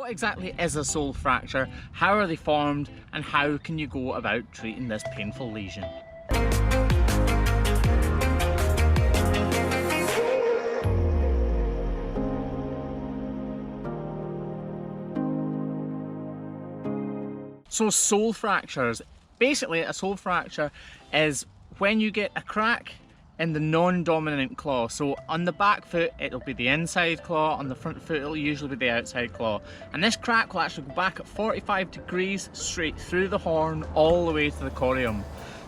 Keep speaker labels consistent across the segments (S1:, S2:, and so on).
S1: what exactly is a sole fracture, how are they formed, and how can you go about treating this painful lesion? So sole fractures, basically a sole fracture is when you get a crack in the non-dominant claw. So on the back foot it'll be the inside claw, on the front foot it'll usually be the outside claw. And this crack will actually go back at 45 degrees straight through the horn all the way to the corium.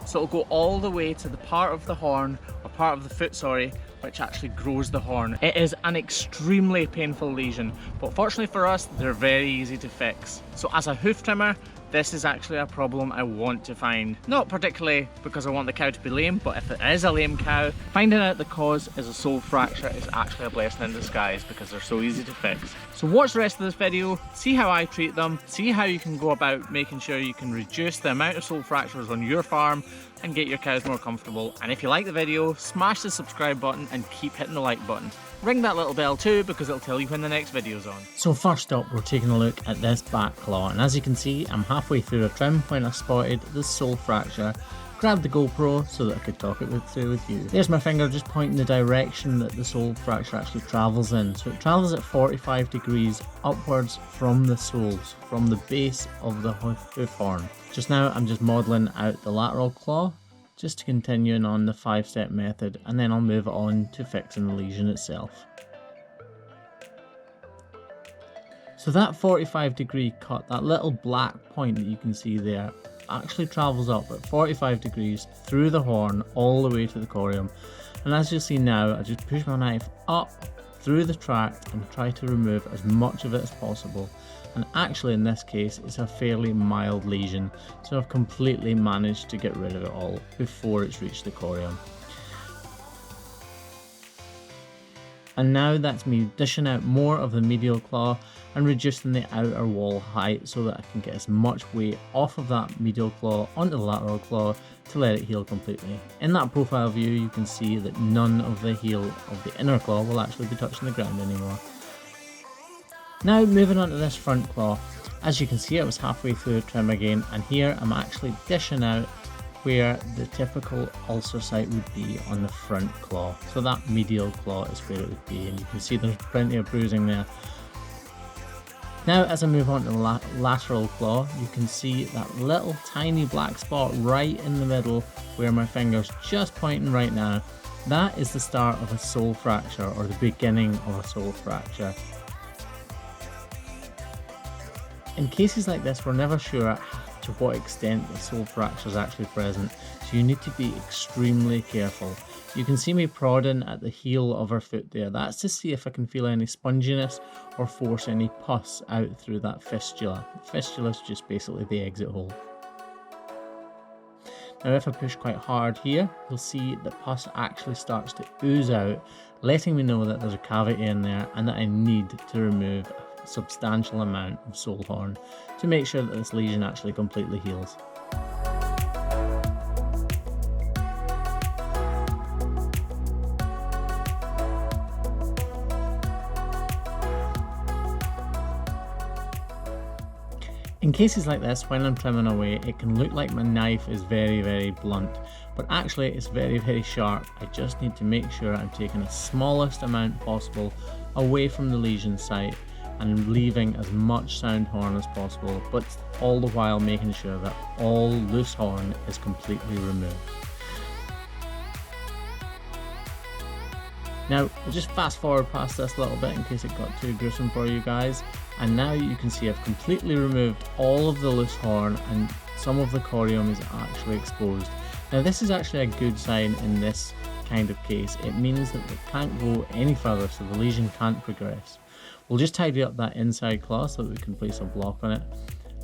S1: So it'll go all the way to the part of the horn, or part of the foot, sorry, which actually grows the horn. It is an extremely painful lesion, but fortunately for us, they're very easy to fix. So as a hoof trimmer, this is actually a problem I want to find. Not particularly because I want the cow to be lame, but if it is a lame cow, finding out the cause is a sole fracture is actually a blessing in disguise because they're so easy to fix. So watch the rest of this video, see how I treat them, see how you can go about making sure you can reduce the amount of sole fractures on your farm and get your cows more comfortable. And if you like the video, smash the subscribe button and keep hitting the like button. Ring that little bell too, because it'll tell you when the next video's on. So first up, we're taking a look at this back claw, and as you can see, I'm halfway through a trim when I spotted this sole fracture. Grabbed the GoPro so that I could talk it through with you. There's my finger just pointing the direction that the sole fracture actually travels in. So it travels at 45 degrees upwards from the soles, from the base of the hoof horn. Just now I'm just modelling out the lateral claw, just to continuing on the 5-step method, and then I'll move on to fixing the lesion itself. So that 45 degree cut, that little black point that you can see there, actually travels up at 45 degrees through the horn all the way to the corium. And as you'll see now, I just push my knife up through the tract and try to remove as much of it as possible. And actually in this case it's a fairly mild lesion, so I've completely managed to get rid of it all before it's reached the corium. And now that's me dishing out more of the medial claw and reducing the outer wall height so that I can get as much weight off of that medial claw onto the lateral claw to let it heal completely. In that profile view you can see that none of the heel of the inner claw will actually be touching the ground anymore. Now moving on to this front claw. As you can see, I was halfway through the trim again, and here I'm actually dishing out where the typical ulcer site would be on the front claw. So that medial claw is where it would be, and you can see there's plenty of bruising there. Now as I move on to the lateral claw, you can see that little tiny black spot right in the middle where my finger's just pointing right now. That is the start of a sole fracture, or the beginning of a sole fracture. In cases like this, we're never sure to what extent the sole fracture is actually present, so you need to be extremely careful. You can see me prodding at the heel of her foot there. That's to see if I can feel any sponginess or force any pus out through that fistula. The fistula is just basically the exit hole. Now if I push quite hard here, you'll see the pus actually starts to ooze out, letting me know that there's a cavity in there and that I need to remove a substantial amount of sole horn to make sure that this lesion actually completely heals. In cases like this, when I'm trimming away, it can look like my knife is very blunt, but actually it's very sharp. I just need to make sure I'm taking the smallest amount possible away from the lesion site and leaving as much sound horn as possible, but all the while making sure that all loose horn is completely removed. Now, I'll just fast forward past this a little bit in case it got too gruesome for you guys. And now you can see I've completely removed all of the loose horn and some of the corium is actually exposed. Now this is actually a good sign in this kind of case. It means that it can't go any further, so the lesion can't progress. We'll just tidy up that inside claw so that we can place a block on it.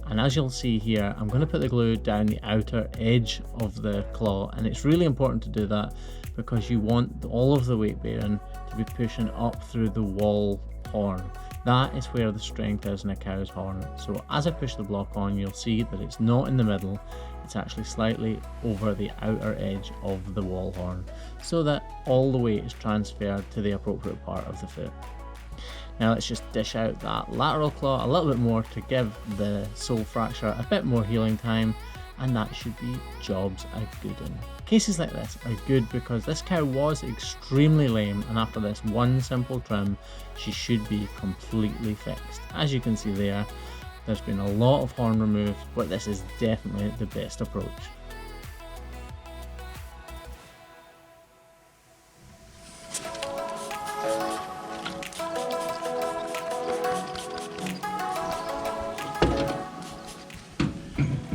S1: And as you'll see here, I'm going to put the glue down the outer edge of the claw, and it's really important to do that because you want all of the weight bearing to be pushing up through the wall horn. That is where the strength is in a cow's horn. So as I push the block on, you'll see that it's not in the middle, it's actually slightly over the outer edge of the wall horn, so that all the weight is transferred to the appropriate part of the foot.
S2: Now let's just dish out that lateral claw a little bit more to give the sole fracture a bit more healing time, and that should be jobs a good one. Cases like this are good because this cow was extremely lame, and after this one simple trim she should be completely fixed. As you can see there's been a lot of horn removed, but this is definitely the best approach.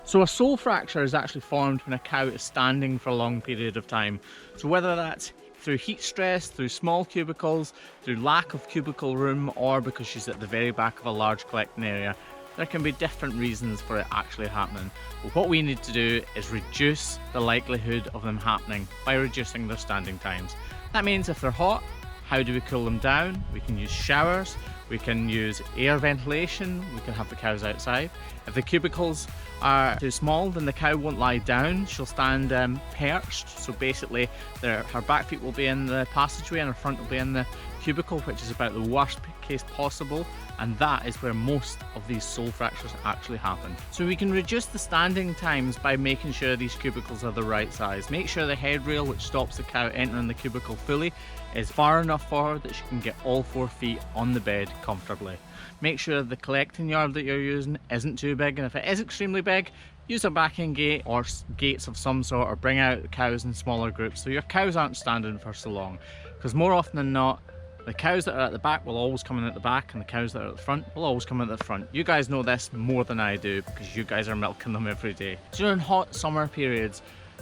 S1: So a sole fracture is actually formed when a cow is standing for a long period of time. So whether that's through heat stress, through small cubicles, through lack of cubicle room, or because she's at the very back of a large collecting area, there can be different reasons for it actually happening. But what we need to do is reduce the likelihood of them happening by reducing their standing times. That means if they're hot, how do we cool them down? We can use showers, we can use air ventilation, we can have the cows outside. If the cubicles are too small, then the cow won't lie down, she'll stand perched. So basically her back feet will be in the passageway and her front will be in the cubicle, which is about the worst case possible, and that is where most of these sole fractures actually happen. So we can reduce the standing times by making sure these cubicles are the right size. Make sure the head rail, which stops the cow entering the cubicle fully, is far enough for her that she can get all 4 feet on the bed comfortably. Make sure the collecting yard that you're using isn't too big, and if it is extremely big, use a backing gate or gates of some sort, or bring out the cows in smaller groups so your cows aren't standing for so long. Because more often than not, the cows that are at the back will always come in at the back, and the cows that are at the front will always come in at the front. You guys know this more than I do because you guys are milking them every day. During hot summer periods,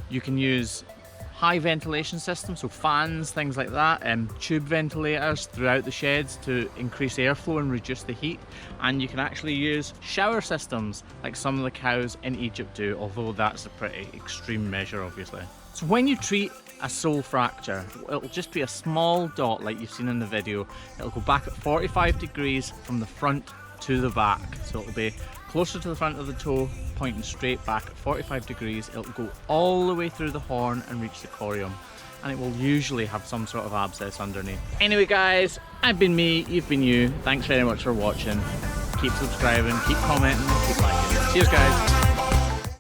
S1: you can use high ventilation systems, so fans, things like that, and tube ventilators throughout the sheds to increase airflow and reduce the heat. And you can actually use shower systems like some of the cows in Egypt do, although that's a pretty extreme measure obviously. So when you treat a sole fracture, it'll just be a small dot like you've seen in the video. It'll go back at 45 degrees from the front to the back, so it'll be closer to the front of the toe, pointing straight back at 45 degrees. It'll go all the way through the horn and reach the corium, and it will usually have some sort of abscess underneath. Anyway guys, I've been me, you've been you. Thanks very much for watching. Keep subscribing, keep commenting, keep liking. Cheers guys.